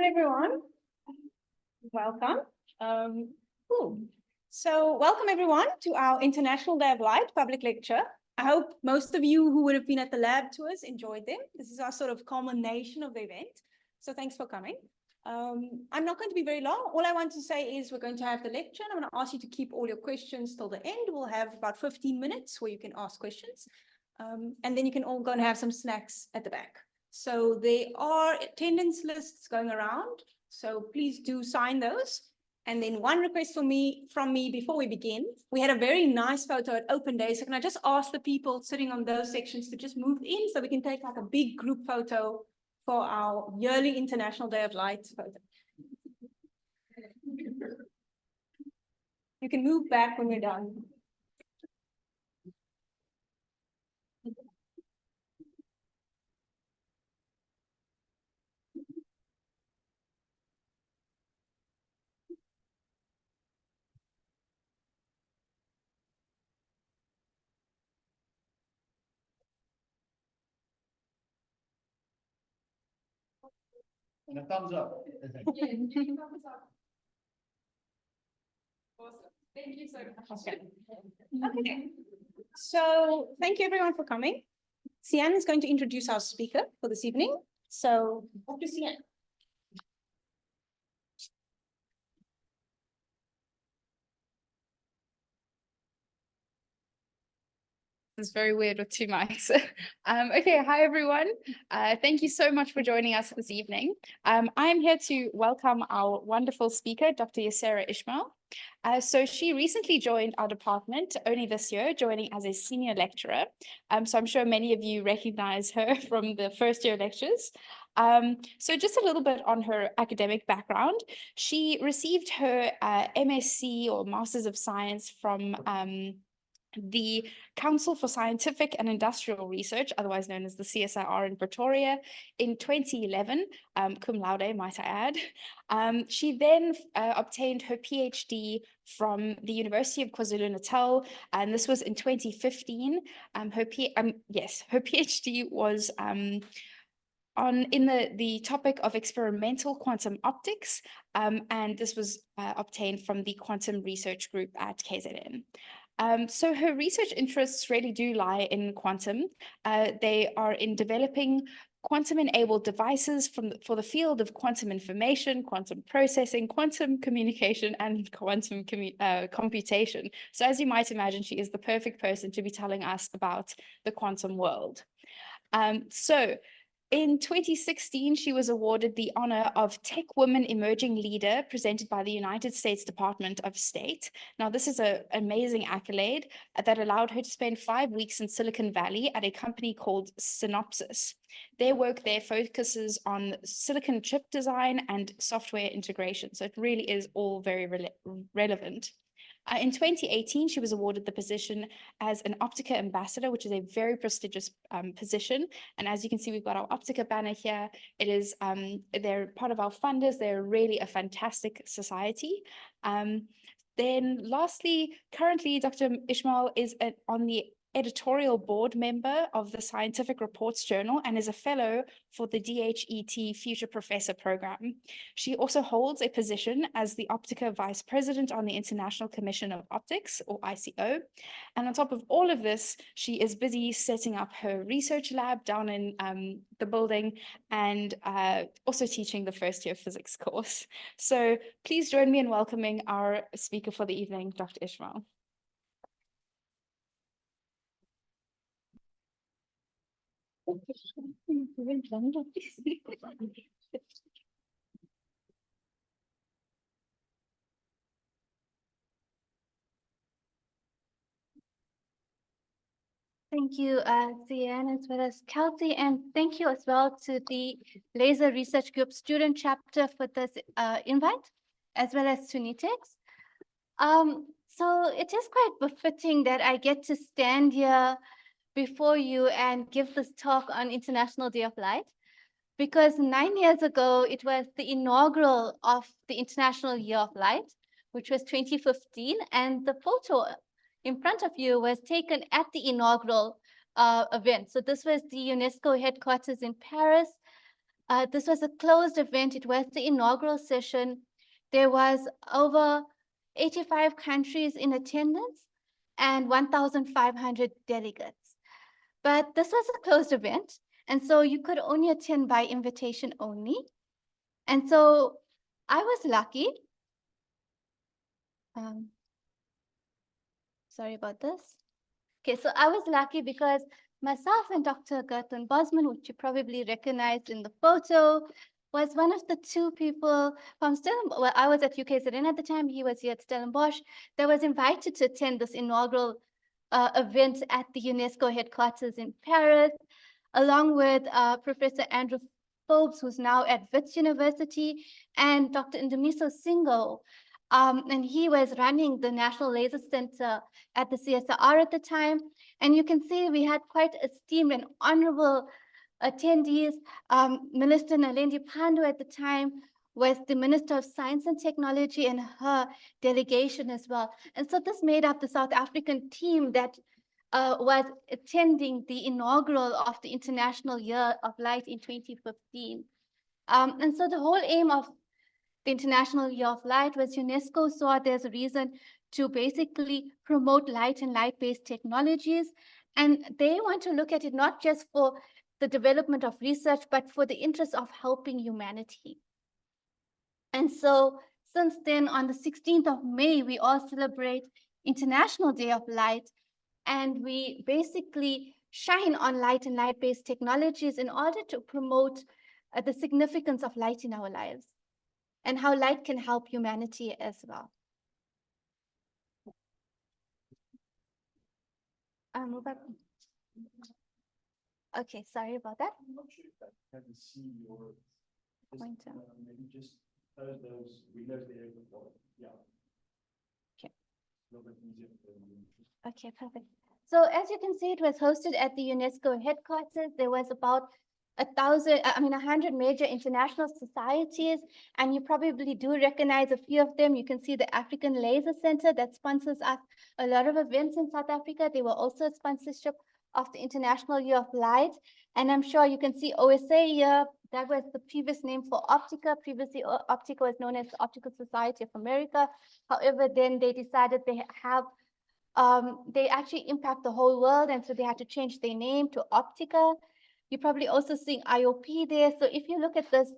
everyone. Welcome. Cool. So welcome everyone to our International Day of Light public lecture. I hope most of you who would have been at the lab tours enjoyed them. This is our sort of culmination of the event. So thanks for coming. I'm not going to be very long. All I want to say is we're going to have the lecture. And I'm going to ask you to keep all your questions till the end. We'll have about 15 minutes where you can ask questions. And then you can all go and have some snacks at the back. So there are attendance lists going around. So please do sign those. And then one request from me before we begin. We had a very nice photo at Open Day. So can I just ask the people sitting on those sections to just move in so we can take like a big group photo for our yearly International Day of Light photo. You can move back when we're done. And a thumbs up. Awesome. Thank you so much. Okay. So thank you everyone for coming. Sian is going to introduce our speaker for this evening. So Dr. Sian. It's very weird with two mics. Okay, hi everyone. Thank you so much for joining us this evening. I'm here to welcome our wonderful speaker, Dr. Yaseera Ismail. So she recently joined our department only this year, joining as a senior lecturer. So I'm sure many of you recognize her from the first year lectures. So just a little bit on her academic background. She received her MSc or Masters of Science from the Council for Scientific and Industrial Research, otherwise known as the CSIR in Pretoria, in 2011, cum laude, might I add. She then obtained her PhD from the University of KwaZulu-Natal, and this was in 2015. Her PhD was in the topic of experimental quantum optics, and this was obtained from the Quantum Research Group at KZN. So her research interests really do lie in quantum. They are in developing quantum-enabled devices for the field of quantum information, quantum processing, quantum communication, and quantum computation. So as you might imagine, she is the perfect person to be telling us about the quantum world. In 2016, she was awarded the honor of Tech Women Emerging Leader presented by the United States Department of State. Now, this is an amazing accolade that allowed her to spend 5 weeks in Silicon Valley at a company called Synopsys. Their work there focuses on silicon chip design and software integration. So it really is all very relevant. In 2018, she was awarded the position as an Optica ambassador, which is a very prestigious position. And as you can see, we've got our Optica banner here. It is, they're part of our funders. They're really a fantastic society. Then lastly, currently, Dr. Ismail is on the editorial board member of the Scientific Reports Journal and is a fellow for the DHET Future Professor Program. She also holds a position as the Optica Vice President on the International Commission of Optics, or ICO. And on top of all of this, she is busy setting up her research lab down in the building and also teaching the first year physics course. So please join me in welcoming our speaker for the evening, Dr. Ismail. Thank you, Sian, as well as Kelsey, and thank you as well to the Laser Research Group Student Chapter for this invite, as well as to NITEX. So it is quite befitting that I get to stand here before you and give this talk on International Day of Light, because 9 years ago, it was the inaugural of the International Year of Light, which was 2015, and the photo in front of you was taken at the inaugural event. So this was the UNESCO headquarters in Paris. This was a closed event. It was the inaugural session. There was over 85 countries in attendance and 1,500 delegates. But this was a closed event, and so you could only attend by invitation only. And so I was lucky. Sorry about this. Okay, so I was lucky because myself and Dr. Gertlen Bosman, which you probably recognized in the photo, was one of the two people from Stellenbosch. Well, I was at UKZN at the time. He was here at Stellenbosch. That was invited to attend this inaugural event at the UNESCO headquarters in Paris, along with Professor Andrew Forbes, who's now at Wits University, and Dr. Ndumiso Singo. And he was running the National Laser Center at the CSIR at the time. And you can see we had quite esteemed and honorable attendees. Minister Nalendi Pandu at the time was the Minister of Science and Technology and her delegation as well. And so this made up the South African team that was attending the inaugural of the International Year of Light in 2015. And so the whole aim of the International Year of Light was UNESCO saw there's a reason to basically promote light and light-based technologies. And they want to look at it not just for the development of research, but for the interest of helping humanity. And so since then, on the 16th of May, we all celebrate International Day of Light. And we basically shine on light and light-based technologies in order to promote the significance of light in our lives and how light can help humanity as well. Move up. Okay, sorry about that. I'm not sure if I can see your. Pointer. Maybe just those, we left there before, yeah. Okay. A little bit easier for you. Okay, perfect. So as you can see, it was hosted at the UNESCO headquarters. There was about 100 major international societies, and you probably do recognize a few of them. You can see the African Laser Center that sponsors us a lot of events in South Africa. They were also a sponsorship of the International Year of Light. And I'm sure you can see OSA here. That was the previous name for Optica. Previously, Optica was known as the Optical Society of America. However, then they decided they actually impact the whole world, and so they had to change their name to Optica. You're probably also seeing IOP there. So if you look at this,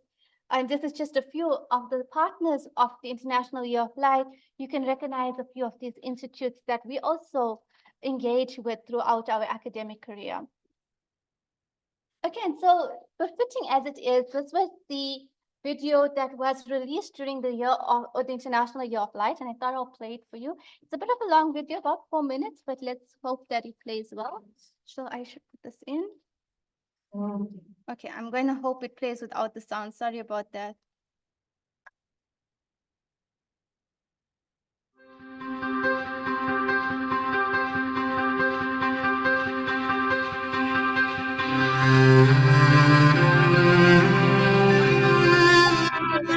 and this is just a few of the partners of the International Year of Light, you can recognize a few of these institutes that we also engage with throughout our academic career. Again, so befitting as it is, this was the video that was released during the year of the International Year of Light, and I thought I'll play it for you. It's a bit of a long video, about 4 minutes, but let's hope that it plays well. So I should put this in. Okay, I'm going to hope it plays without the sound. Sorry about that.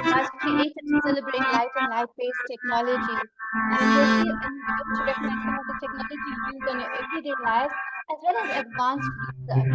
Was created to celebrate light and light-based technology. And you'll see and be able to recognize some of the technology used on your everyday lives, as well as advanced research.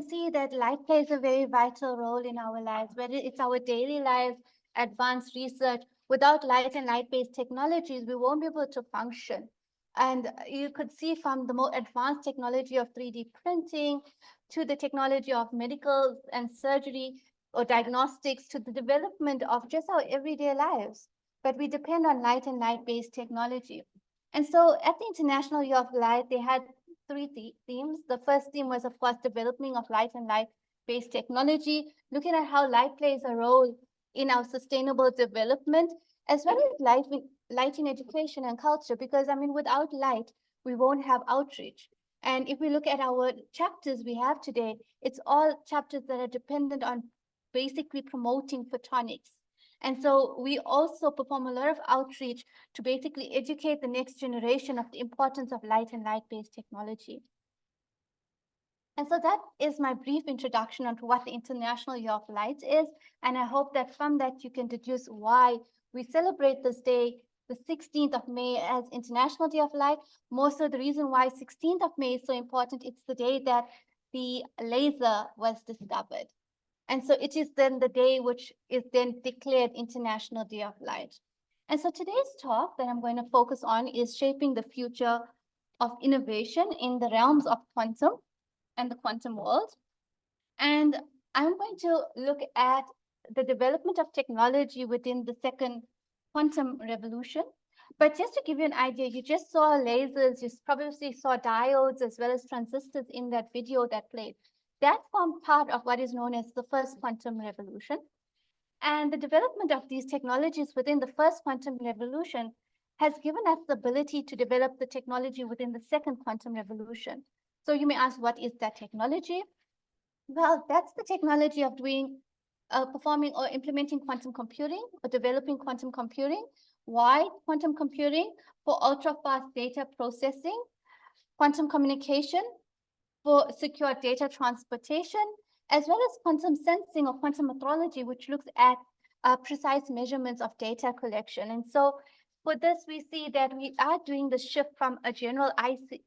see that light plays a very vital role in our lives, whether it's our daily lives, advanced research. Without light and light-based technologies, we won't be able to function. And you could see from the more advanced technology of 3D printing to the technology of medical and surgery or diagnostics to the development of just our everyday lives. But we depend on light and light-based technology. And so at the International Year of Light, they had three themes. The first theme was, of course, developing of light and light-based technology, looking at how light plays a role in our sustainable development, as well as light in education and culture, because I mean, without light, we won't have outreach. And if we look at our chapters we have today, it's all chapters that are dependent on basically promoting photonics. And so we also perform a lot of outreach to basically educate the next generation of the importance of light and light-based technology. And so that is my brief introduction onto what the International Year of Light is. And I hope that from that you can deduce why we celebrate this day, the 16th of May, as International Day of Light. More so the reason why 16th of May is so important, it's the day that the laser was discovered. And so it is then the day which is then declared International Day of Light. And so today's talk that I'm going to focus on is shaping the future of innovation in the realms of quantum and the quantum world. And I'm going to look at the development of technology within the second quantum revolution. But just to give you an idea, you just saw lasers, you probably saw diodes as well as transistors in that video that played. That formed part of what is known as the first quantum revolution. And the development of these technologies within the first quantum revolution has given us the ability to develop the technology within the second quantum revolution. So you may ask, what is that technology? Well, that's the technology of doing, performing or implementing quantum computing or developing quantum computing. Why quantum computing? For ultra-fast data processing, quantum communication, for secure data transportation, as well as quantum sensing or quantum metrology, which looks at precise measurements of data collection. And so for this, we see that we are doing the shift from a general IC,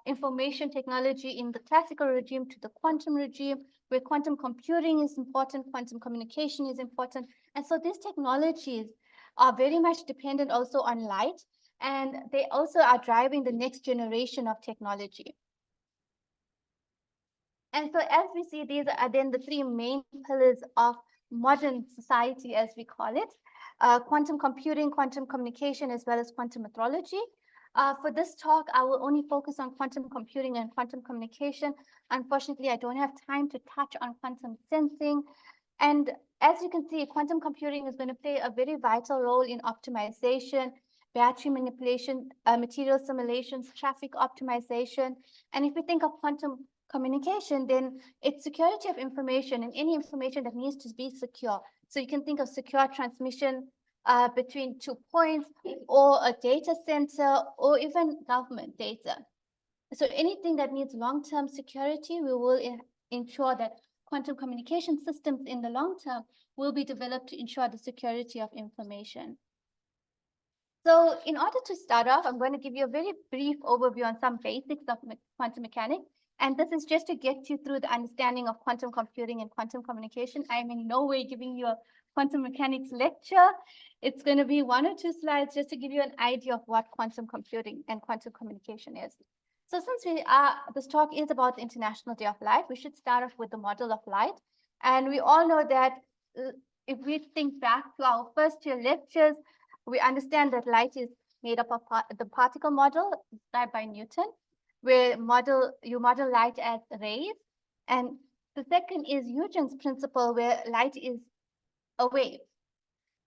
information technology in the classical regime to the quantum regime, where quantum computing is important, quantum communication is important. And so these technologies are very much dependent also on light, and they also are driving the next generation of technology. And so as we see, these are then the three main pillars of modern society, as we call it, quantum computing, quantum communication, as well as quantum metrology. For this talk, I will only focus on quantum computing and quantum communication. Unfortunately, I don't have time to touch on quantum sensing. And as you can see, quantum computing is going to play a very vital role in optimization, battery manipulation, material simulations, traffic optimization. And if we think of quantum communication, then it's security of information and any information that needs to be secure. So you can think of secure transmission between 2 points, or a data center, or even government data. So anything that needs long-term security, we will ensure that quantum communication systems in the long term will be developed to ensure the security of information. So in order to start off, I'm going to give you a very brief overview on some basics of quantum mechanics. And this is just to get you through the understanding of quantum computing and quantum communication. I'm in no way giving you a quantum mechanics lecture. It's going to be 1 or 2 slides just to give you an idea of what quantum computing and quantum communication is. So since this talk is about the International Day of Light, we should start off with the model of light. And we all know that if we think back to our first year lectures, we understand that light is made up of the particle model described by Newton, where you model light as rays. And the second is Huygens principle, where light is a wave.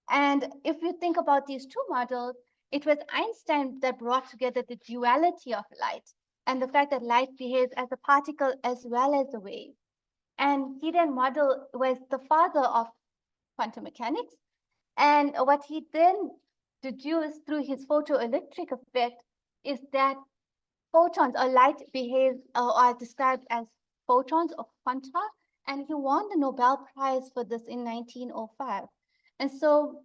And if you think about these two models, it was Einstein that brought together the duality of light and the fact that light behaves as a particle as well as a wave. And he then was the father of quantum mechanics. And what he then deduced through his photoelectric effect is that photons or light behaves or are described as photons or quanta, and he won the Nobel Prize for this in 1905. And so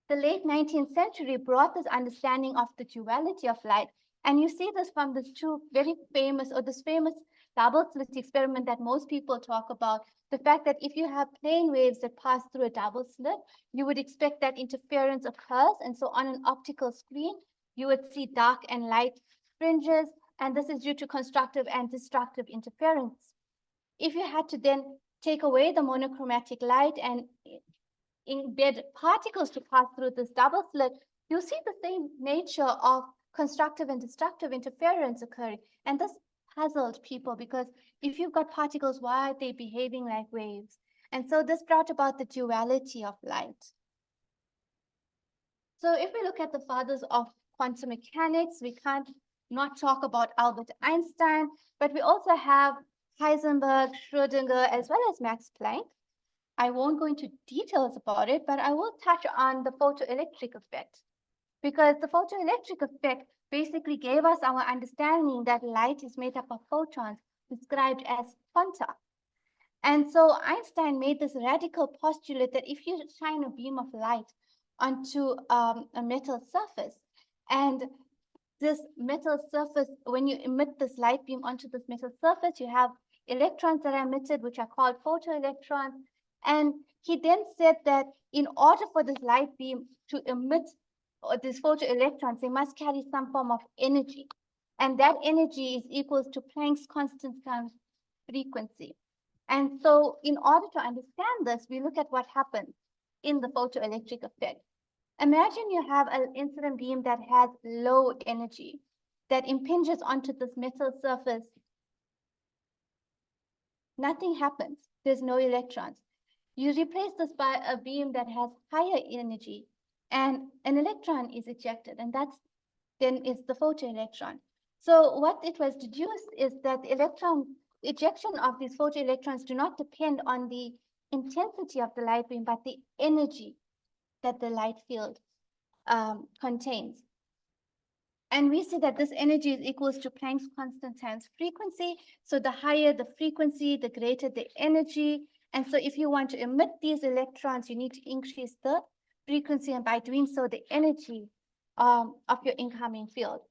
the late 19th century brought this understanding of the duality of light. And you see this from these two very famous, or this famous double slit experiment that most people talk about, the fact that if you have plane waves that pass through a double slit, you would expect that interference occurs. And so on an optical screen, you would see dark and light fringes, and this is due to constructive and destructive interference. If you had to then take away the monochromatic light and embed particles to pass through this double slit, you see the same nature of constructive and destructive interference occurring. And this puzzled people, because if you've got particles, why are they behaving like waves? And so this brought about the duality of light. So if we look at the fathers of quantum mechanics, we can't not talk about Albert Einstein, but we also have Heisenberg, Schrödinger, as well as Max Planck. I won't go into details about it, but I will touch on the photoelectric effect, because the photoelectric effect basically gave us our understanding that light is made up of photons, described as quanta. And so Einstein made this radical postulate that if you shine a beam of light onto a metal surface, and this metal surface, when you emit this light beam onto this metal surface, you have electrons that are emitted, which are called photoelectrons. And he then said that in order for this light beam to emit these photoelectrons, they must carry some form of energy. And that energy is equal to Planck's constant times frequency. And so in order to understand this, we look at what happens in the photoelectric effect. Imagine you have an incident beam that has low energy that impinges onto this metal surface. Nothing happens. There's no electrons. You replace this by a beam that has higher energy, and an electron is ejected, and that's then is the photoelectron. So what it was deduced is that the electron ejection of these photoelectrons do not depend on the intensity of the light beam, but the energy that the light field contains. And we see that this energy is equals to Planck's constant times frequency. So the higher the frequency, the greater the energy. And so if you want to emit these electrons, you need to increase the frequency, and by doing so, the energy of your incoming field.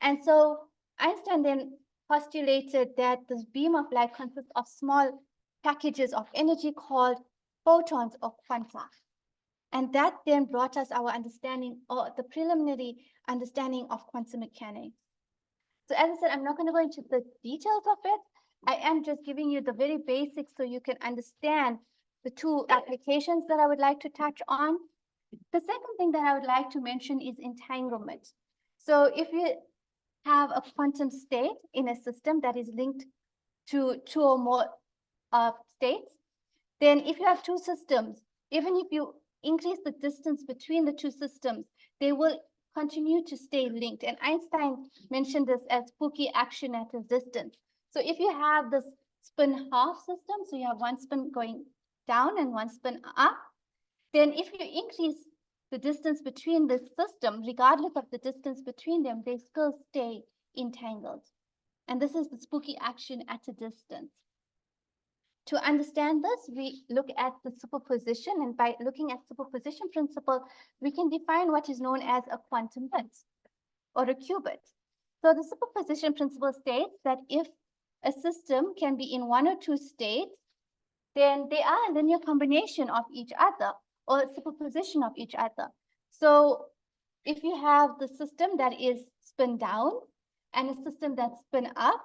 And so Einstein then postulated that this beam of light consists of small packages of energy called photons or quanta. And that then brought us our understanding, or the preliminary understanding of quantum mechanics. So as I said, I'm not going to go into the details of it. I am just giving you the very basics so you can understand the two applications that I would like to touch on. The second thing that I would like to mention is entanglement. So if you have a quantum state in a system that is linked to two or more states, then if you have two systems, even if you increase the distance between the two systems, they will continue to stay linked. And Einstein mentioned this as spooky action at a distance. So if you have this spin half system, so you have one spin going down and one spin up, then if you increase the distance between the system, regardless of the distance between them, they still stay entangled. And this is the spooky action at a distance. To understand this, we look at the superposition, and by looking at superposition principle, we can define what is known as a quantum bit or a qubit. So the superposition principle states that if a system can be in one or two states, then they are a linear combination of each other, or a superposition of each other. So if you have the system that is spin down and a system that's spin up,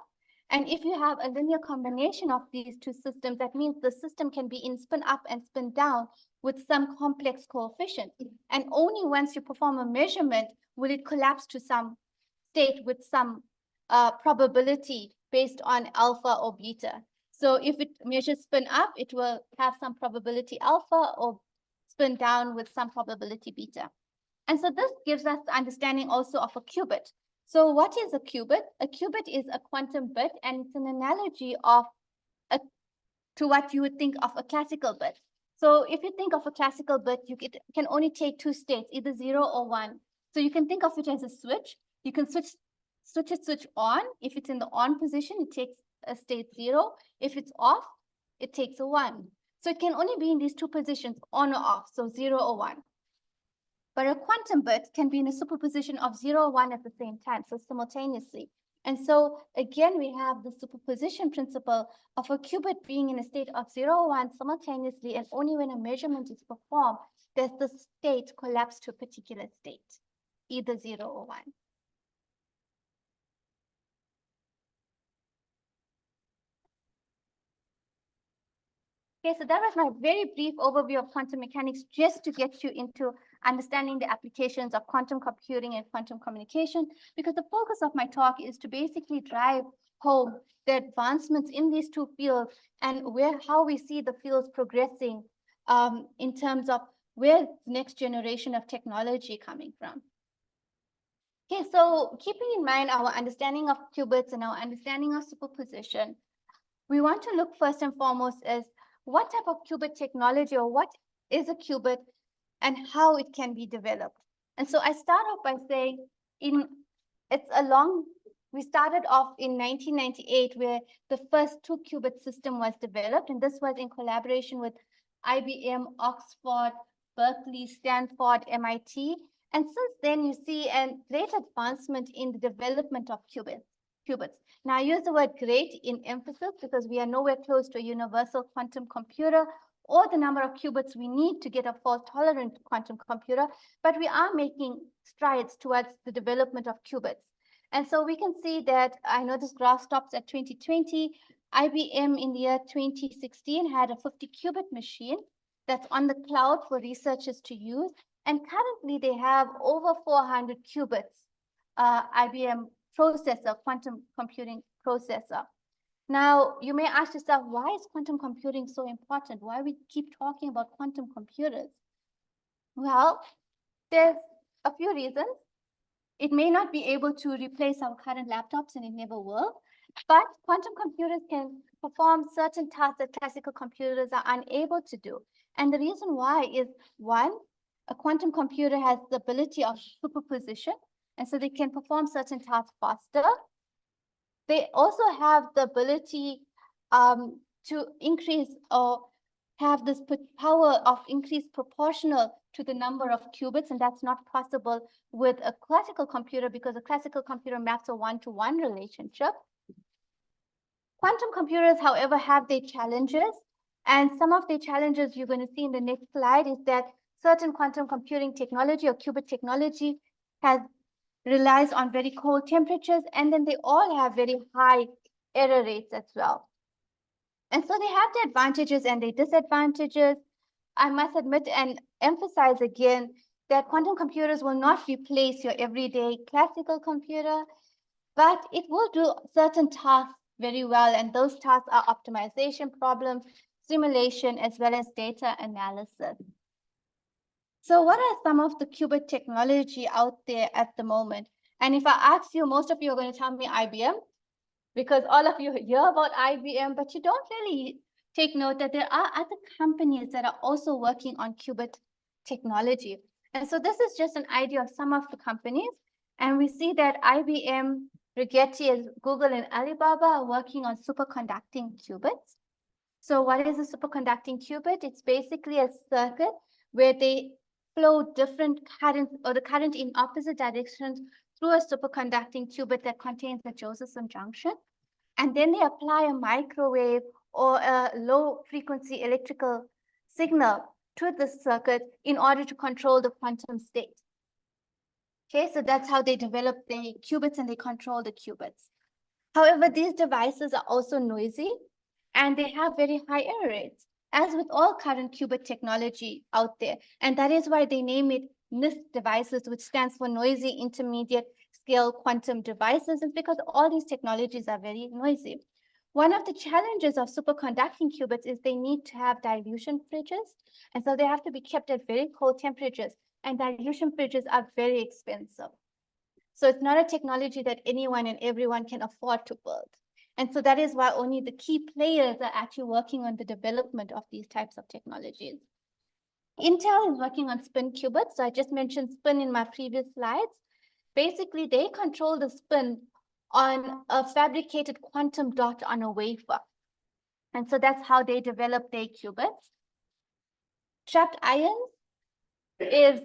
and if you have a linear combination of these two systems, that means the system can be in spin up and spin down with some complex coefficient. And only once you perform a measurement will it collapse to some state with some probability based on alpha or beta. So if it measures spin up, it will have some probability alpha, or spin down with some probability beta. And so this gives us the understanding also of a qubit. So what is a qubit? A qubit is a quantum bit, and it's an analogy of to what you would think of a classical bit. So if you think of a classical bit, you can only take two states, either 0 or 1. So you can think of it as a switch. You can switch on. If it's in the on position, it takes a state 0. If it's off, it takes a 1. So it can only be in these two positions, on or off, so 0 or 1. But a quantum bit can be in a superposition of 0 or 1 at the same time, so simultaneously. And so again, we have the superposition principle of a qubit being in a state of 0, 1 simultaneously, and only when a measurement is performed does the state collapse to a particular state, either 0 or 1. Okay, so that was my very brief overview of quantum mechanics, just to get you into understanding the applications of quantum computing and quantum communication, because the focus of my talk is to basically drive home the advancements in these two fields and how we see the fields progressing in terms of where the next generation of technology coming from. Okay, so keeping in mind our understanding of qubits and our understanding of superposition, we want to look first and foremost as what type of qubit technology, or what is a qubit and how it can be developed. And so I start off by saying we started off in 1998, where the first 2-qubit system was developed, and this was in collaboration with IBM, Oxford, Berkeley, Stanford, MIT. And since then, you see a great advancement in the development of qubits. Now, I use the word great in emphasis because we are nowhere close to a universal quantum computer or the number of qubits we need to get a fault-tolerant quantum computer, but we are making strides towards the development of qubits. And so we can see that, I know this graph stops at 2020, IBM in the year 2016 had a 50-qubit machine that's on the cloud for researchers to use, and currently they have over 400 qubits, IBM processor, quantum computing processor. Now, you may ask yourself, why is quantum computing so important? Why we keep talking about quantum computers? Well, there's a few reasons. It may not be able to replace our current laptops, and it never will, but quantum computers can perform certain tasks that classical computers are unable to do. And the reason why is, one, a quantum computer has the ability of superposition, and so they can perform certain tasks faster. They also have the ability to increase or have this power of increase proportional to the number of qubits, and that's not possible with a classical computer because a classical computer maps a one-to-one relationship. Quantum computers, however, have their challenges, and some of the challenges you're going to see in the next slide is that certain quantum computing technology or qubit technology relies on very cold temperatures, and then they all have very high error rates as well. And so they have the advantages and the disadvantages. I must admit and emphasize again that quantum computers will not replace your everyday classical computer, but it will do certain tasks very well, and those tasks are optimization problems, simulation, as well as data analysis. So what are some of the qubit technology out there at the moment? And if I ask you, most of you are going to tell me IBM, because all of you hear about IBM, but you don't really take note that there are other companies that are also working on qubit technology. And so this is just an idea of some of the companies. And we see that IBM, Rigetti, Google, and Alibaba are working on superconducting qubits. So what is a superconducting qubit? It's basically a circuit where they flow different currents, or the current in opposite directions, through a superconducting qubit that contains a Josephson junction. And then they apply a microwave or a low frequency electrical signal to the circuit in order to control the quantum state. Okay, so that's how they develop the qubits and they control the qubits. However, these devices are also noisy and they have very high error rates, as with all current qubit technology out there. And that is why they name it NISQ devices, which stands for Noisy Intermediate Scale Quantum Devices. It's because all these technologies are very noisy. One of the challenges of superconducting qubits is they need to have dilution fridges. And so they have to be kept at very cold temperatures. And dilution fridges are very expensive. So it's not a technology that anyone and everyone can afford to build. And so that is why only the key players are actually working on the development of these types of technologies. Intel is working on spin qubits. So I just mentioned spin in my previous slides. Basically, they control the spin on a fabricated quantum dot on a wafer. And so that's how they develop their qubits. Trapped ions. is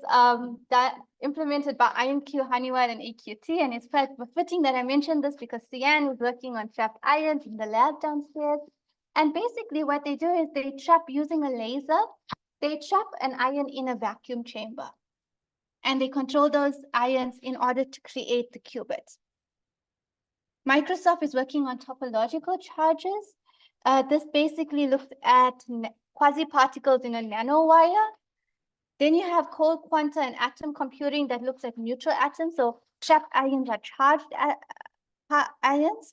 implemented by IonQ, Honeywell, and AQT. And it's quite befitting that I mentioned this because Cyan was working on trapped ions in the lab downstairs. And basically what they do is they trap using a laser, they trap an ion in a vacuum chamber. And they control those ions in order to create the qubits. Microsoft is working on topological charges. This basically looks at quasi-particles in a nanowire. Then you have cold quanta and atom computing that looks at neutral atoms. So trapped ions are charged ions.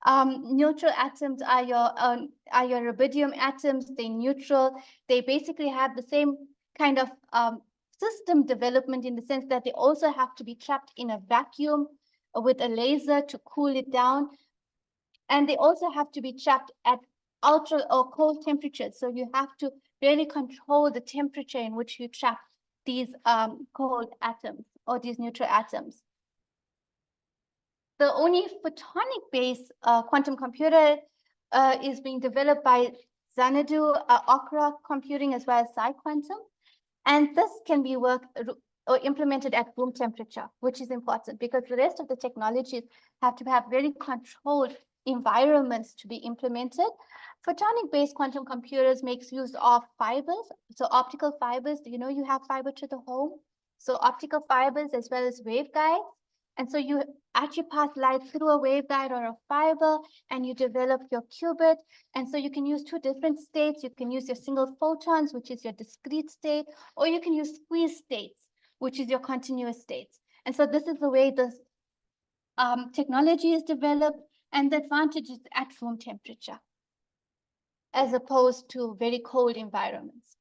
Neutral atoms are your rubidium atoms. They're neutral. They basically have the same kind of system development in the sense that they also have to be trapped in a vacuum with a laser to cool it down. And they also have to be trapped at ultra or cold temperatures. So you have to really control the temperature in which you trap these cold atoms or these neutral atoms. The only photonic-based quantum computer is being developed by Xanadu, Okra Computing, as well as PsiQuantum. And this can be or implemented at room temperature, which is important because the rest of the technologies have to have very controlled environments to be implemented. Photonic-based quantum computers makes use of fibers. So optical fibers, you have fiber to the home. So optical fibers as well as waveguides. And so you actually pass light through a waveguide or a fiber and you develop your qubit. And so you can use two different states. You can use your single photons, which is your discrete state, or you can use squeeze states, which is your continuous states. And so this is the way this technology is developed, and the advantage is at room temperature, as opposed to very cold environments.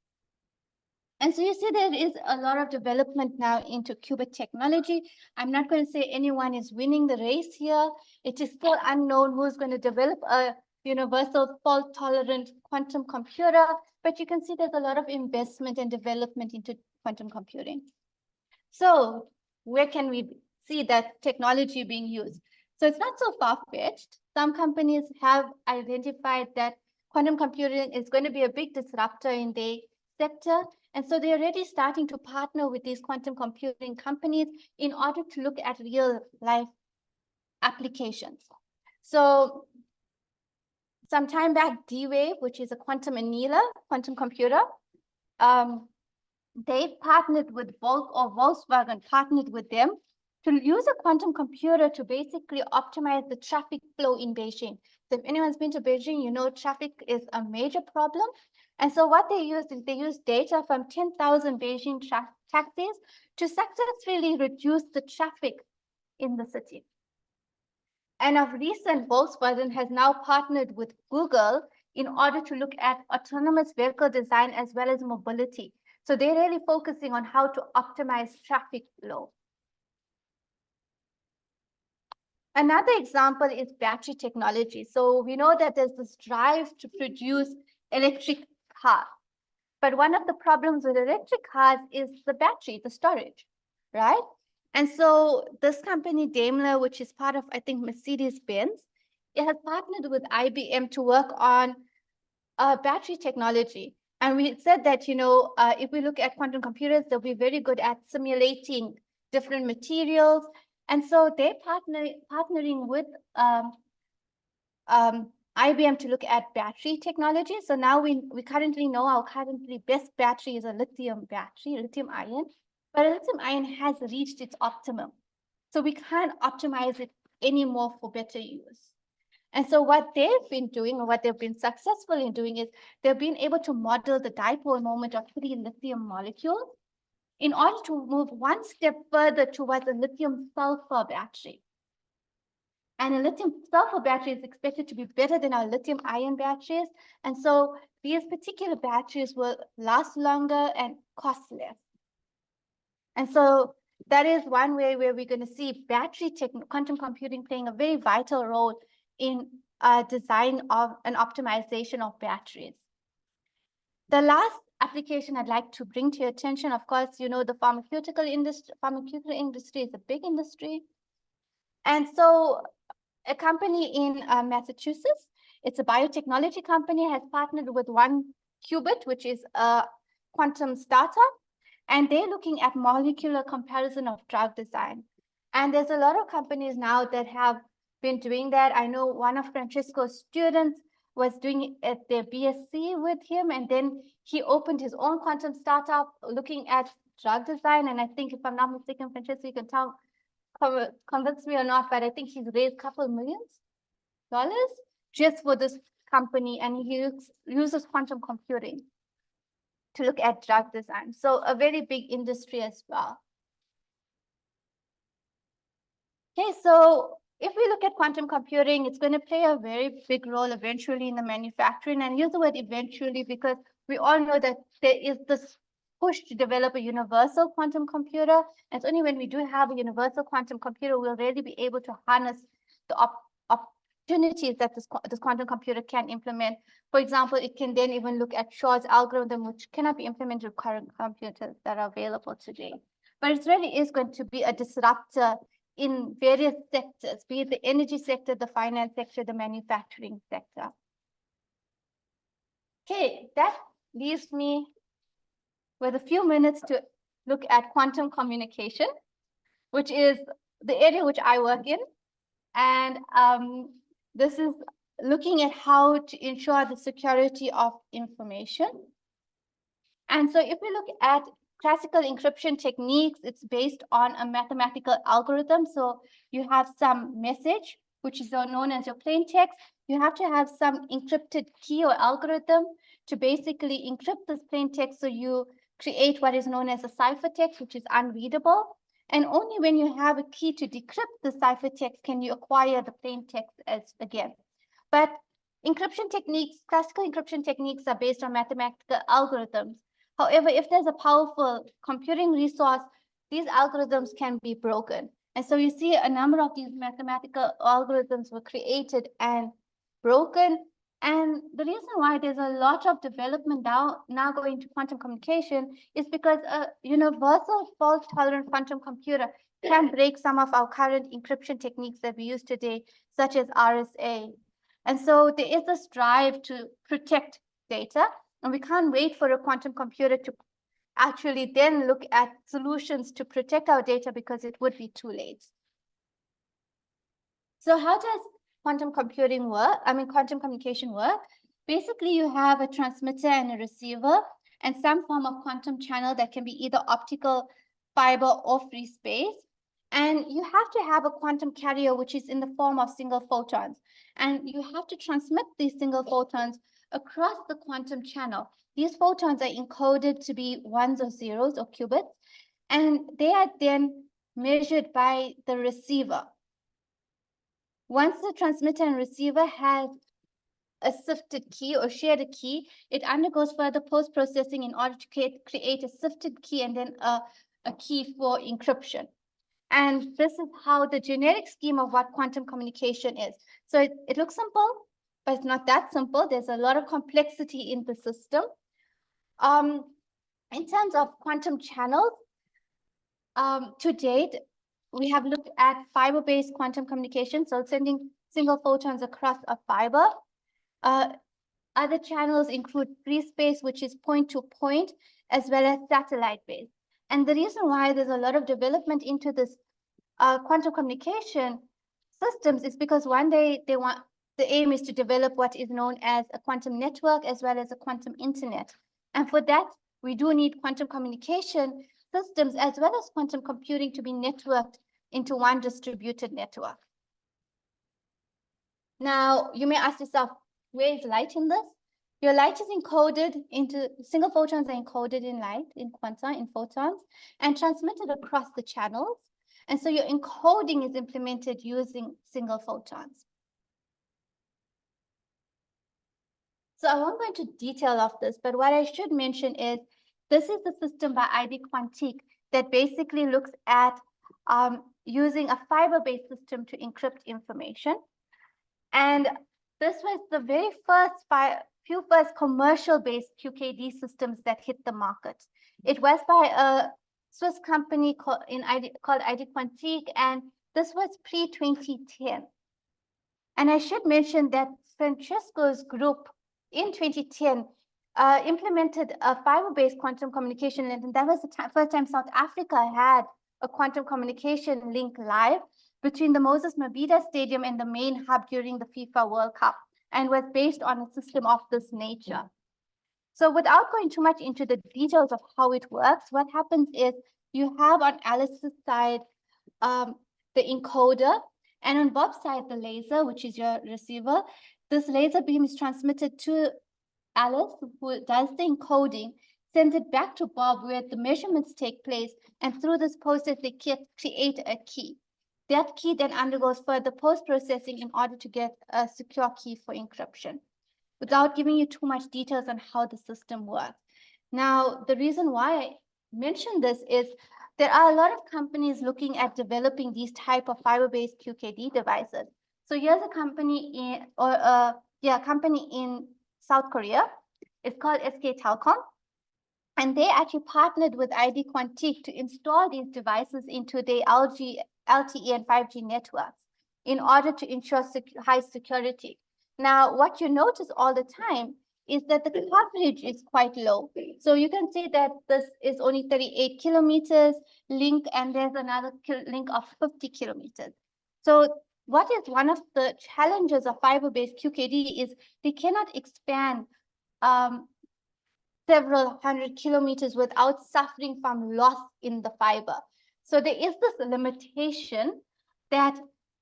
And so you see there is a lot of development now into qubit technology. I'm not going to say anyone is winning the race here. It is still unknown who's going to develop a universal fault-tolerant quantum computer, but you can see there's a lot of investment and development into quantum computing. So where can we see that technology being used? So it's not so far-fetched. Some companies have identified that quantum computing is going to be a big disruptor in their sector. And so they're already starting to partner with these quantum computing companies in order to look at real-life applications. So some time back, D-Wave, which is a quantum annealer, quantum computer, they partnered with Volkswagen partnered with them to use a quantum computer to basically optimize the traffic flow in Beijing. So if anyone's been to Beijing, traffic is a major problem. And so what they used is they used data from 10,000 Beijing taxis to successfully reduce the traffic in the city. And of recent, Volkswagen has now partnered with Google in order to look at autonomous vehicle design as well as mobility. So they're really focusing on how to optimize traffic flow. Another example is battery technology. So we know that there's this drive to produce electric cars. But one of the problems with electric cars is the battery, the storage, right? And so this company, Daimler, which is part of, I think, Mercedes-Benz, it has partnered with IBM to work on battery technology. And we said that, if we look at quantum computers, they'll be very good at simulating different materials. And so they're partnering with IBM to look at battery technology. So now we currently know our best battery is a lithium battery, lithium ion, but a lithium ion has reached its optimum. So we can't optimize it anymore for better use. And so what they've been doing, or what they've been successful in doing, is they've been able to model the dipole moment of 3 lithium molecules in order to move one step further towards a lithium sulfur battery. And a lithium sulfur battery is expected to be better than our lithium ion batteries. And so these particular batteries will last longer and cost less. And so that is one way where we're going to see quantum computing playing a very vital role in design of an optimization of batteries. The last application I'd like to bring to your attention, of course, the pharmaceutical industry is a big industry. And so a company in Massachusetts, it's a biotechnology company, has partnered with 1QBit, which is a quantum startup. And they're looking at molecular comparison of drug design. And there's a lot of companies now that have been doing that. I know one of Francesco's students was doing it at their BSc with him, and then he opened his own quantum startup looking at drug design. And I think, if I'm not mistaken, Francesco, you can convince me or not, but I think he's raised a couple $1 million just for this company, and he uses quantum computing to look at drug design. So a very big industry as well. Okay, so if we look at quantum computing, it's going to play a very big role eventually in the manufacturing. And use the word eventually because we all know that there is this push to develop a universal quantum computer. And it's only when we do have a universal quantum computer, we'll really be able to harness the opportunities that this quantum computer can implement. For example, it can then even look at Shor's algorithm, which cannot be implemented with current computers that are available today. But it really is going to be a disruptor in various sectors, be it the energy sector, the finance sector, the manufacturing sector. Okay, that leaves me with a few minutes to look at quantum communication, which is the area which I work in. And this is looking at how to ensure the security of information. And so if we look at classical encryption techniques, it's based on a mathematical algorithm. So you have some message, which is known as your plain text. You have to have some encrypted key or algorithm to basically encrypt this plain text. So you create what is known as a ciphertext, which is unreadable. And only when you have a key to decrypt the ciphertext can you acquire the plain text as again. But encryption techniques, classical encryption techniques are based on mathematical algorithms. However, if there's a powerful computing resource, these algorithms can be broken. And so you see a number of these mathematical algorithms were created and broken. And the reason why there's a lot of development now going to quantum communication is because a universal fault-tolerant quantum computer can break some of our current encryption techniques that we use today, such as RSA. And so there is this drive to protect data, and we can't wait for a quantum computer to actually then look at solutions to protect our data because it would be too late. So how does quantum computing work? Quantum communication work? Basically, you have a transmitter and a receiver and some form of quantum channel that can be either optical, fiber, or free space. And you have to have a quantum carrier, which is in the form of single photons. And you have to transmit these single photons across the quantum channel. These photons are encoded to be ones or zeros or qubits, and they are then measured by the receiver. Once the transmitter and receiver has a sifted key or shared a key, it undergoes further post-processing in order to create a sifted key and then a key for encryption. And this is how the generic scheme of what quantum communication is. So it looks simple, but it's not that simple. There's a lot of complexity in the system. In terms of quantum channels, to date, we have looked at fiber-based quantum communication, so sending single photons across a fiber. Other channels include free space, which is point-to-point, as well as satellite-based. And the reason why there's a lot of development into this quantum communication systems is because one day the aim is to develop what is known as a quantum network as well as a quantum internet. And for that, we do need quantum communication systems as well as quantum computing to be networked into one distributed network. Now, you may ask yourself, where is light in this? Your light is encoded into, single photons are encoded in light, in quanta, in photons, and transmitted across the channels. And so your encoding is implemented using single photons. So I won't go into detail of this, but what I should mention is this is the system by ID Quantique that basically looks at using a fiber-based system to encrypt information. And this was the very first commercial-based QKD systems that hit the market. It was by a Swiss company called ID Quantique, and this was pre-2010. And I should mention that Francesco's group in 2010 implemented a fiber-based quantum communication link, and that was the first time South Africa had a quantum communication link live between the Moses Mabhida Stadium and the main hub during the FIFA World Cup, and was based on a system of this nature. So without going too much into the details of how it works, what happens is you have on Alice's side the encoder, and on Bob's side the laser, which is your receiver. This laser beam is transmitted to Alice, who does the encoding, sends it back to Bob where the measurements take place, and through this process they create a key. That key then undergoes further post-processing in order to get a secure key for encryption, without giving you too much details on how the system works. Now, the reason why I mentioned this is there are a lot of companies looking at developing these type of fiber-based QKD devices. So here's a company in South Korea. It's called SK Telecom. And they actually partnered with ID Quantique to install these devices into their LTE and 5G networks in order to ensure high security. Now, what you notice all the time is that the coverage is quite low. So you can see that this is only 38 kilometers link, and there's another link of 50 kilometers. So what is one of the challenges of fiber-based QKD is they cannot expand several hundred kilometers without suffering from loss in the fiber. So there is this limitation that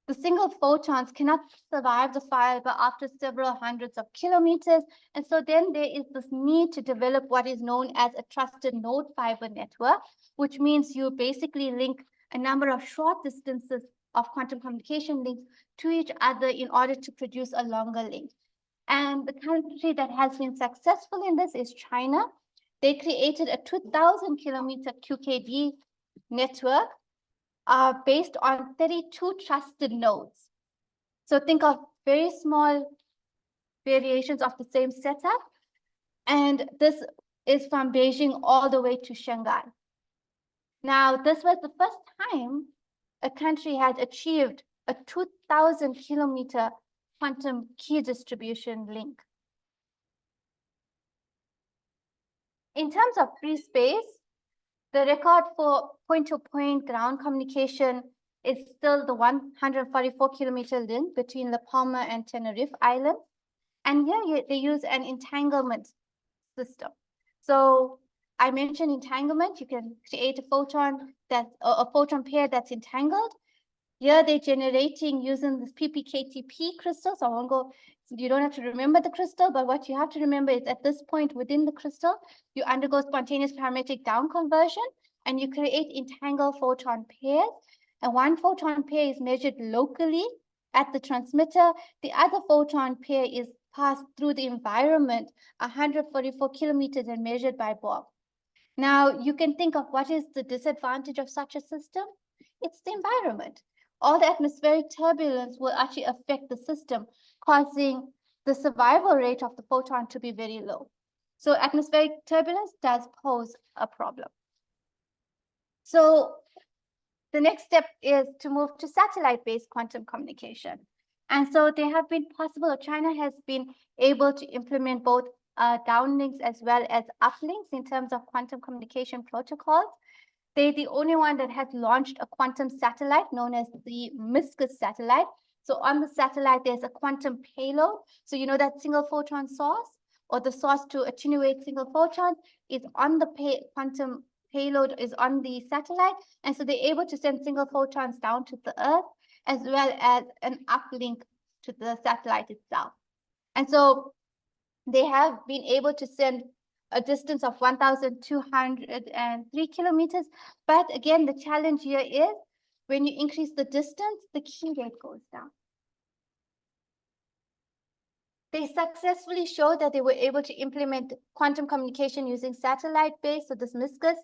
the single photons cannot survive the fiber after several hundreds of kilometers. And so then there is this need to develop what is known as a trusted node fiber network, which means you basically link a number of short distances of quantum communication links to each other in order to produce a longer link. And the country that has been successful in this is China. They created a 2,000 kilometer QKD network based on 32 trusted nodes. So think of very small variations of the same setup. And this is from Beijing all the way to Shanghai. Now, this was the first time a country had achieved a 2,000 kilometer quantum key distribution link. In terms of free space, the record for point-to-point ground communication is still the 144 kilometer link between La Palma and Tenerife Islands. And here they use an entanglement system. So I mentioned entanglement. You can create a photon pair that's entangled. Here they're generating using this PPKTP crystal. So I won't go, you don't have to remember the crystal, but what you have to remember is at this point within the crystal, you undergo spontaneous parametric down conversion and you create entangled photon pairs. And one photon pair is measured locally at the transmitter. The other photon pair is passed through the environment, 144 kilometers, and measured by Bob. Now you can think of what is the disadvantage of such a system? It's the environment. All the atmospheric turbulence will actually affect the system, causing the survival rate of the photon to be very low. So atmospheric turbulence does pose a problem. So the next step is to move to satellite-based quantum communication. And so they have been possible, or China has been able to implement both downlinks as well as uplinks in terms of quantum communication protocols. They're the only one that has launched a quantum satellite known as the MISCUS satellite. So on the satellite, there's a quantum payload. So you know that single photon source, or the source to attenuate single photons, is on the quantum payload is on the satellite. And so they're able to send single photons down to the Earth, as well as an uplink to the satellite itself. And so they have been able to send a distance of 1,203 kilometers. But again, the challenge here is when you increase the distance, the key rate goes down. They successfully showed that they were able to implement quantum communication using satellite-based, so this MISCUS,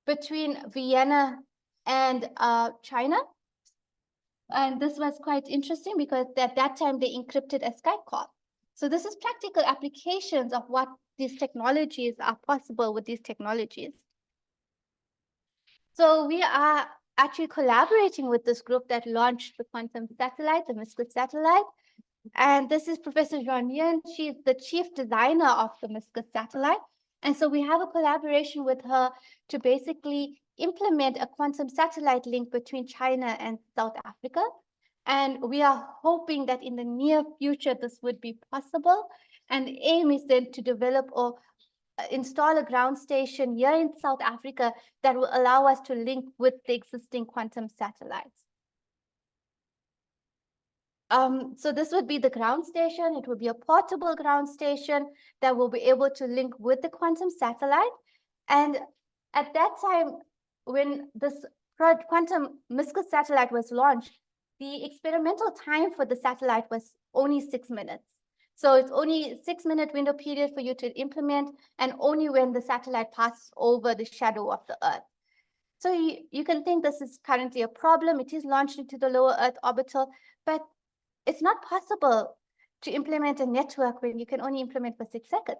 between Vienna and China. And this was quite interesting because at that time they encrypted a Skype call. So this is practical applications of what these technologies are possible with these technologies. So we are actually collaborating with this group that launched the quantum satellite, the MISCUS satellite. And this is Professor Jean Yen. She's the chief designer of the MISCUS satellite. And so we have a collaboration with her to basically implement a quantum satellite link between China and South Africa. And we are hoping that in the near future, this would be possible. And the aim is then to develop or install a ground station here in South Africa that will allow us to link with the existing quantum satellites. So this would be the ground station. It would be a portable ground station that will be able to link with the quantum satellite. And at that time, when this quantum MISCUS satellite was launched, the experimental time for the satellite was only 6 minutes. So it's only 6-minute window period for you to implement, and only when the satellite passes over the shadow of the Earth. So you can think this is currently a problem. It is launched into the lower Earth orbital, but it's not possible to implement a network when you can only implement for 6 seconds.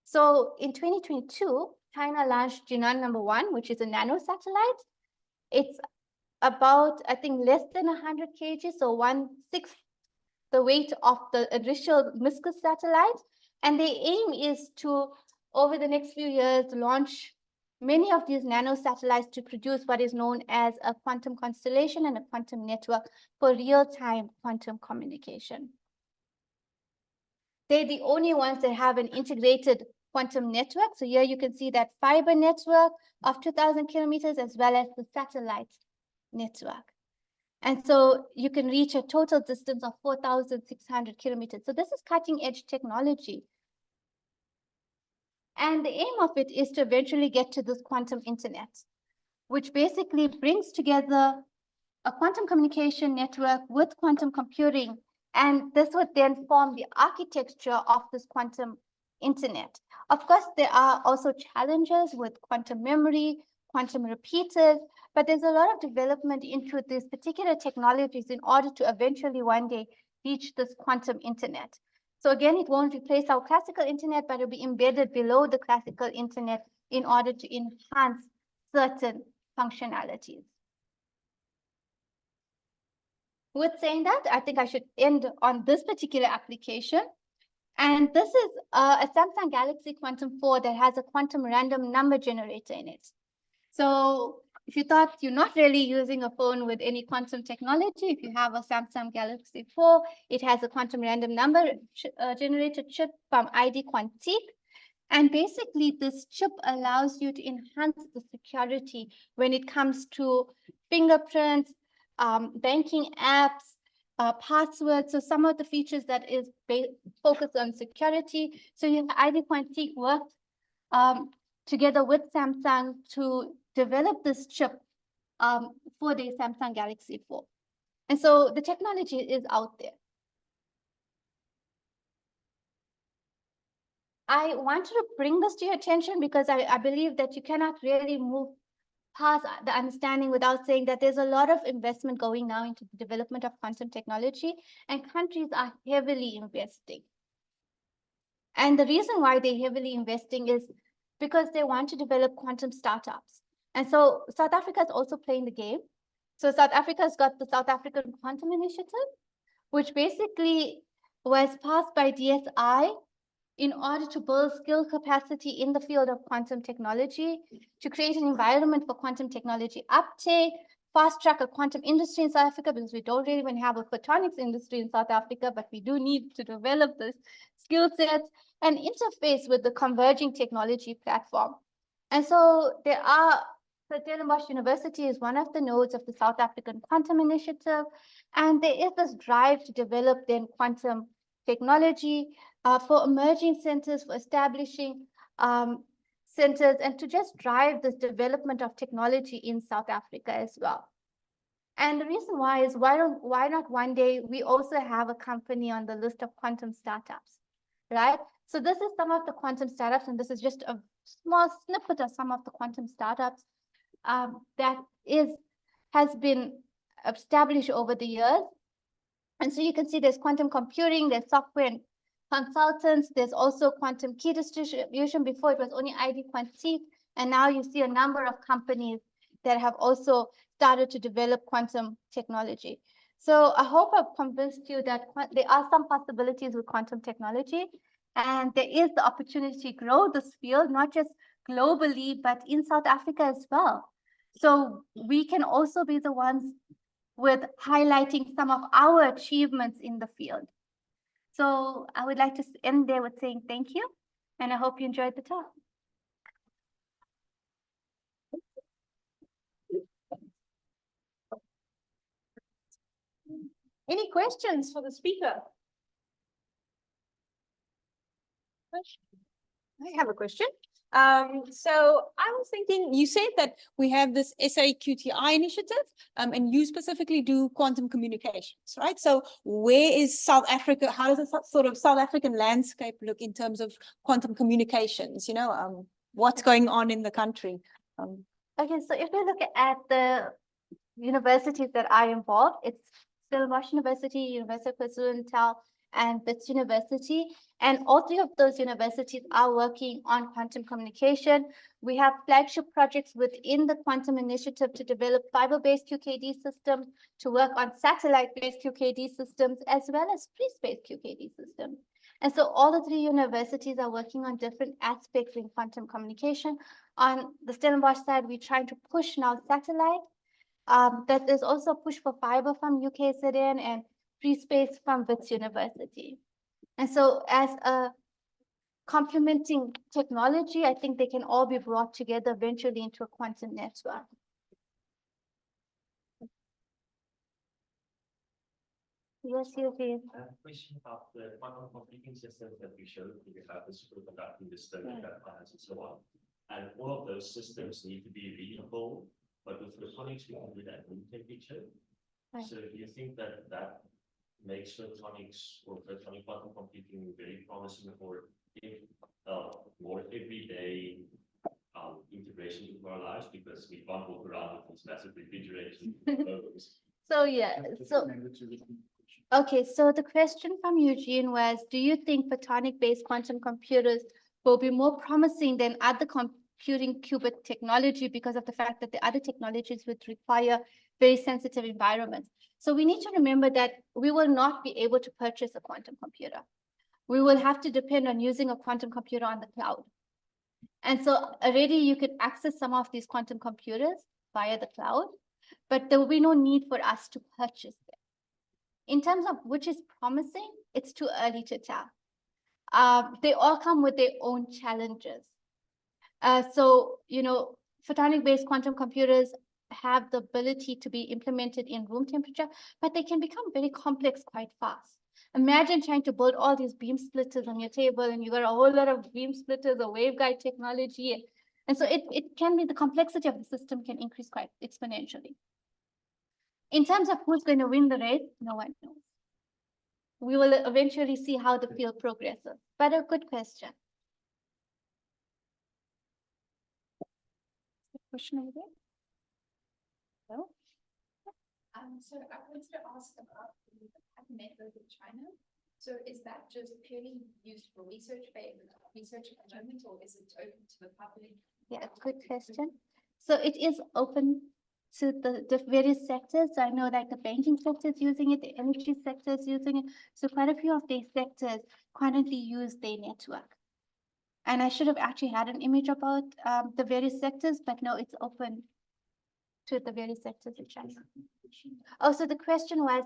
So in 2022, China launched Jinan #1, which is a nano satellite. It's about, I think, less than 100 kg, so 1/6 the weight of the initial MISCUS satellite. And the aim is to, over the next few years, launch many of these nano satellites to produce what is known as a quantum constellation and a quantum network for real-time quantum communication. They're the only ones that have an integrated quantum network. So here you can see that fiber network of 2,000 kilometers as well as the satellite network. And so you can reach a total distance of 4,600 kilometers. So this is cutting edge technology. And the aim of it is to eventually get to this quantum internet, which basically brings together a quantum communication network with quantum computing. And this would then form the architecture of this quantum internet. Of course, there are also challenges with quantum memory, quantum repeaters, but there's a lot of development into these particular technologies in order to eventually one day reach this quantum internet. So again, it won't replace our classical internet, but it'll be embedded below the classical internet in order to enhance certain functionalities. With saying that, I think I should end on this particular application. And this is a Samsung Galaxy Quantum 4 that has a quantum random number generator in it. So if you thought you're not really using a phone with any quantum technology, if you have a Samsung Galaxy 4, it has a quantum random number generator chip from ID Quantique. And basically, this chip allows you to enhance the security when it comes to fingerprints, banking apps, passwords. So some of the features that is focused on security. So ID Quantique worked together with Samsung to develop this chip for the Samsung Galaxy 4. And so the technology is out there. I wanted to bring this to your attention because I believe that you cannot really move past the understanding without saying that there's a lot of investment going now into the development of quantum technology, and countries are heavily investing. And the reason why they're heavily investing is because they want to develop quantum startups. And so South Africa is also playing the game. So South Africa has got the South African Quantum Initiative, which basically was passed by DSI in order to build skill capacity in the field of quantum technology, to create an environment for quantum technology uptake, fast track a quantum industry in South Africa, because we don't really even have a photonics industry in South Africa, but we do need to develop this skill sets and interface with the converging technology platform. And so the Stellenbosch University is one of the nodes of the South African Quantum Initiative, and there is this drive to develop then quantum technology for emerging centers, for establishing centers, and to just drive this development of technology in South Africa as well. And the reason why is why not one day we also have a company on the list of quantum startups, right? So this is some of the quantum startups, and this is just a small snippet of some of the quantum startups that has been established over the years. And so you can see there's quantum computing, there's software and consultants, there's also quantum key distribution. Before it was only ID Quantique, and now you see a number of companies that have also started to develop quantum technology. So I hope I've convinced you that there are some possibilities with quantum technology, and there is the opportunity to grow this field, not just globally, but in South Africa as well. So we can also be the ones with highlighting some of our achievements in the field. So I would like to end there with saying thank you, and I hope you enjoyed the talk. Any questions for the speaker? I have a question. So I was thinking, you said that we have this SAQTI initiative, and you specifically do quantum communications, right? So where is South Africa? How does the sort of South African landscape look in terms of quantum communications? You know, what's going on in the country? Okay, so if we look at the universities that are involved, it's Stellenbosch University, University of KwaZulu-Natal, and Wits University. And all three of those universities are working on quantum communication. We have flagship projects within the quantum initiative to develop fiber-based QKD systems, to work on satellite-based QKD systems, as well as free space QKD systems. And so all the three universities are working on different aspects in quantum communication. On the Stellenbosch side, we're trying to push now satellite. That there's also a push for fiber from UKZN and free space from Wits University. And so as a complementing technology, I think they can all be brought together eventually into a quantum network. Yes, Eugene. I have a question about the quantum computing systems that we showed. You have the superconducting, the sterling ions, and so on. And all of those systems need to be readable, but with photonics, we can do that room temperature. Right. So do you think that that makes photonics or photonic quantum computing very promising for more everyday integration into our lives, because we can't walk around with these massive refrigerators? So yeah, okay, so the question from Eugene was, do you think photonic-based quantum computers will be more promising than other computing qubit technology because of the fact that the other technologies would require very sensitive environments? So we need to remember that we will not be able to purchase a quantum computer. We will have to depend on using a quantum computer on the cloud. And so already you could access some of these quantum computers via the cloud, but there will be no need for us to purchase them. In terms of which is promising, it's too early to tell. They all come with their own challenges. So, you know, photonic-based quantum computers have the ability to be implemented in room temperature, but they can become very complex quite fast. Imagine trying to build all these beam splitters on your table, and you got a whole lot of beam splitters or waveguide technology. And so it can be, the complexity of the system can increase quite exponentially. In terms of who's going to win the race, no one knows. We will eventually see how the field progresses, but a good question. Question over there? No? So I wanted to ask about the patent network in China. So is that just purely used for research at the moment, or is it open to the public? Yeah, good question. So it is open to the various sectors. So I know like the banking sector is using it, the energy sector is using it. So quite a few of these sectors currently use their network. And I should have actually had an image about the various sectors, but no, it's open to the various sectors in China. Also, the question was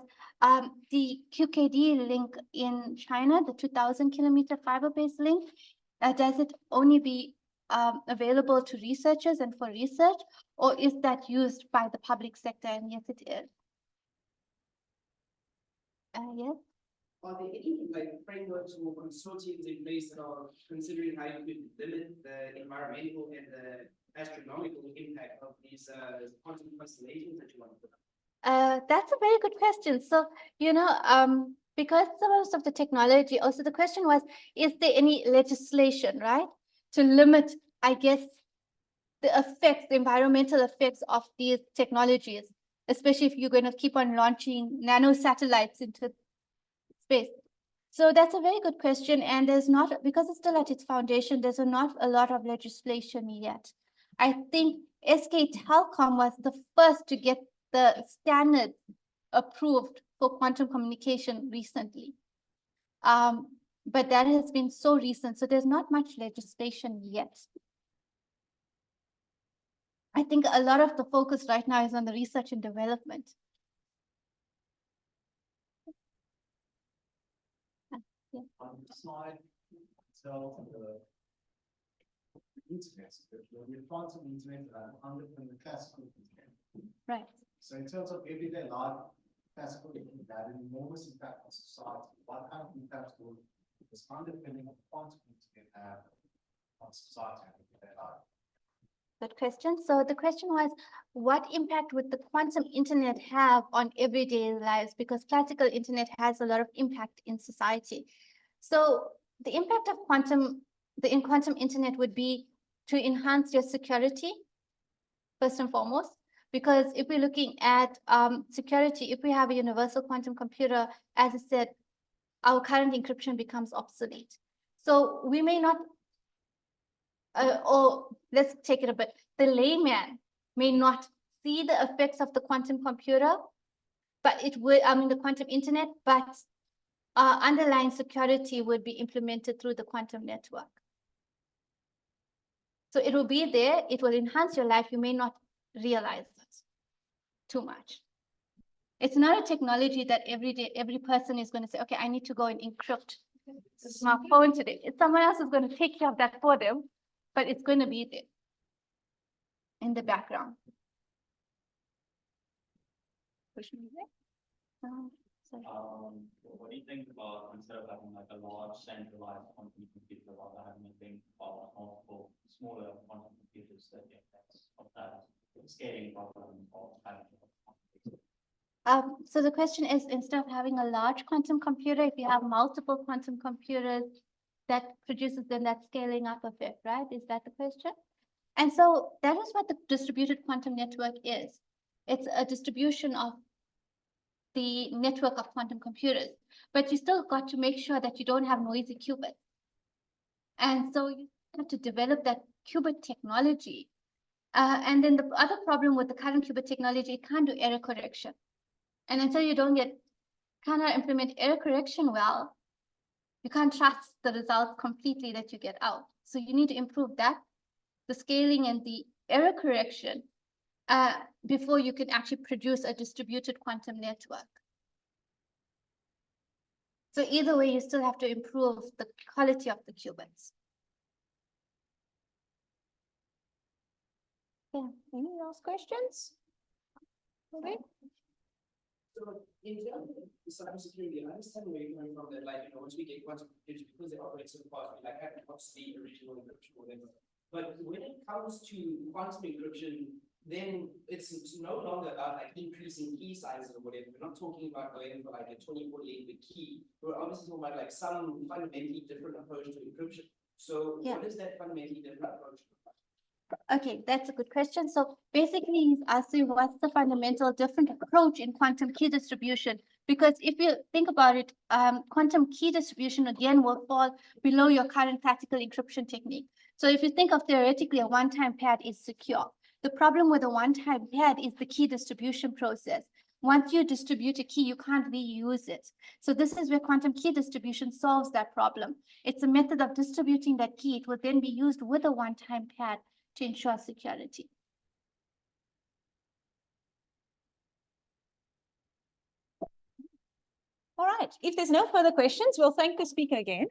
the QKD link in China, the 2000 kilometer fiber-based link, does it only be available to researchers and for research, or is that used by the public sector? And yes, it is. Yes. Are there any like frameworks or consortiums in place that are considering how you could limit the environmental and the astronomical impact of these quantum constellations that you want to put up? That's a very good question. So, you know, because most of the technology, also the question was, is there any legislation, right, to limit, I guess, the effects, the environmental effects of these technologies, especially if you're going to keep on launching nano satellites into space? So that's a very good question. And there's not, because it's still at its foundation, there's not a lot of legislation yet. I think SK Telkom was the first to get the standard approved for quantum communication recently. But that has been so recent, so there's not much legislation yet. I think a lot of the focus right now is on the research and development. On the slide, so the internet, the quantum internet underpin the classical internet. Right. So in terms of everyday life, classical internet had an enormous impact on society. What kind of impact will this underpinning of quantum internet have on society and everyday life? Good question. So the question was, what impact would the quantum internet have on everyday lives? Because classical internet has a lot of impact in society. So the impact of quantum internet would be to enhance your security, first and foremost. Because if we're looking at security, if we have a universal quantum computer, as I said, our current encryption becomes obsolete. So we may not, or let's take it a bit, the layman may not see the effects of the quantum computer, but it would, the quantum internet, but underlying security would be implemented through the quantum network. So it will be there, it will enhance your life, you may not realize it too much. It's not a technology that every person is going to say, okay, I need to go and encrypt my phone today. It's someone else is going to take care of that for them, but it's going to be there in the background. What do you think about, instead of having like a large centralized quantum computer, rather having a thing about multiple smaller quantum computers that get less of that scaling problem of having So the question is, instead of having a large quantum computer, if you have multiple quantum computers, that produces then that scaling up effect, right? Is that the question? And so that is what the distributed quantum network is. It's a distribution of the network of quantum computers, but you still got to make sure that you don't have noisy qubits. And so you have to develop that qubit technology. And then the other problem with the current qubit technology, it can't do error correction. And until you cannot implement error correction well, you can't trust the results completely that you get out. So you need to improve that, the scaling and the error correction, before you can actually produce a distributed quantum network. So either way, you still have to improve the quality of the qubits. Yeah, any last questions? Okay. So in terms of the cybersecurity, I understand where you're coming from that, like, once we get quantum computers, because they operate so fast, we like have to obsolete original encryption or whatever. But when it comes to quantum encryption, then it's no longer about like increasing key sizes or whatever. We're not talking about going for like a 2048-bit key. We're obviously talking about like some fundamentally different approach to encryption. So Yeah. what is that fundamentally different approach? Okay, that's a good question. So basically, he's asking what's the fundamental different approach in quantum key distribution? Because if you think about it, quantum key distribution again will fall below your current classical encryption technique. So if you think of theoretically a one-time pad is secure. The problem with a one-time pad is the key distribution process. Once you distribute a key, you can't reuse it. So this is where quantum key distribution solves that problem. It's a method of distributing that key. It will then be used with a one-time pad to ensure security. All right. If there's no further questions, we'll thank the speaker again.